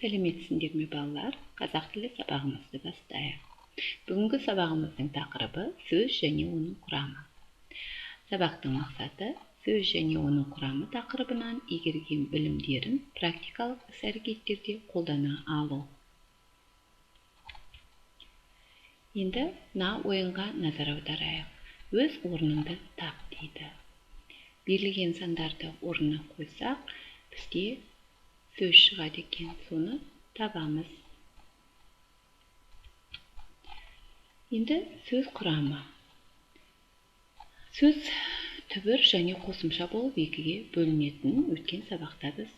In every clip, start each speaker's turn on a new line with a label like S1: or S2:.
S1: Сәлеметсіңдер ме балалар? Қазақ тілі сабағымызды бастайық. Бүгінгі сабағымыздың тақырыбы сөз және оның құрамы. Сабақтың мақсаты сөз және оның құрамы тақырыбынан игерген білімдерін практикалық іс-әрекеттерде қолдана алу. Енді мына ойынға назар аударайық. Өз орныңды тап дейді. Берілген сандарды орнына қойсақ, бізде сөз шығады екен, соны табамыз. Енді сөз құрамы. Сөз түбір және қосымша болып екіге бөлінетінін өткен сабақта біз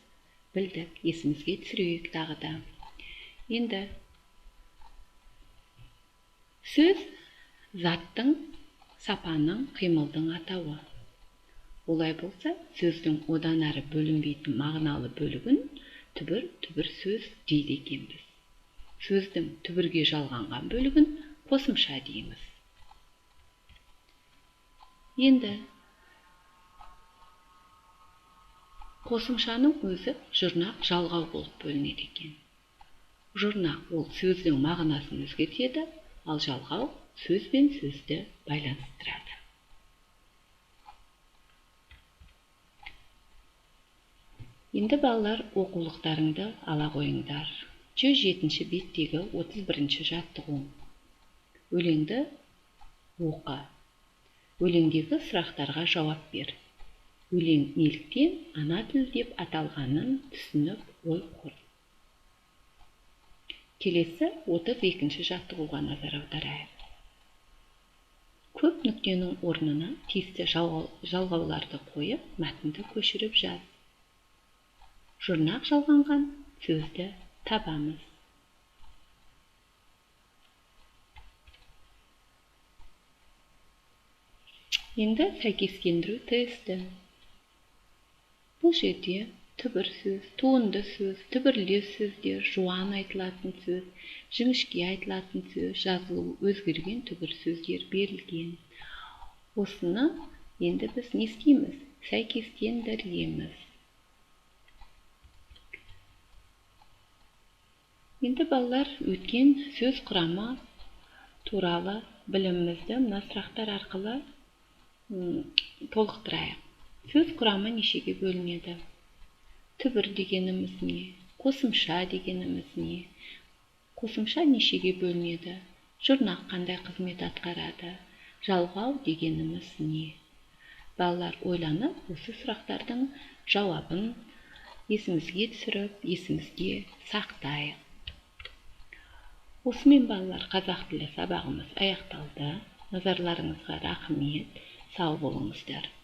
S1: білдік. Есімізге түсірейік тағы да. Енді сөз заттың, сапаның, қимылдың атауы. Олай болса, сөздің одан әрі бөлінбейтін мағыналы бөлігін түбір сөз дейді екенбіз. Сөздің түбірге жалғанған бөлігін қосымша дейміз. Енді қосымшаның өзі жұрнақ, жалғау болып бөлінеді екен. Жұрнақ ол сөздің мағынасын өзгертеді, ал жалғау сөз бен сөзді байланыстырады. Енді балалар оқулықтарыңды ала қойыңдар. 107-ші беттегі 31-ші жаттығу. Өлеңді оқы. Өлеңдегі сұрақтарға жауап бер. Өлең неліктен ана тіл деп аталғанын түсініп ой құр. Келесі 32-ші жаттығуға назар аударайық. Көп нүктенің орнына тиісті жалғауларды қойып, мәтінді көшіріп жаз. Жұрнақ жалғанған сөзді табамыз. Енді сәйкестендіру тесті. Бұл жерде түбір сөз, туынды сөз, түбірлес сөздер, жуан айтылатын сөз, жіңішке айтылатын сөз, жазылу өзгерген түбір сөздер берілген. Осыны енді біз не істейміз? Сәйкестендіреміз. Енді балалар өткен сөз құрамы туралы білімімізді мына сұрақтар арқылы толықтырайық. Сөз құрамы нешеге бөлінеді? Түбір дегеніміз не? Қосымша дегеніміз не? Қосымша нешеге бөлінеді? Жұрнақ қандай қызмет атқарады? Жалғау дегеніміз не? Балалар ойланып, осы сұрақтардың жауабын есімізге түсіріп, есімізге сақтайық. Осымен балалар, қазақ тілі сабағымыз аяқталды. Назарларыңызға рахмет. Сау болыңыздар.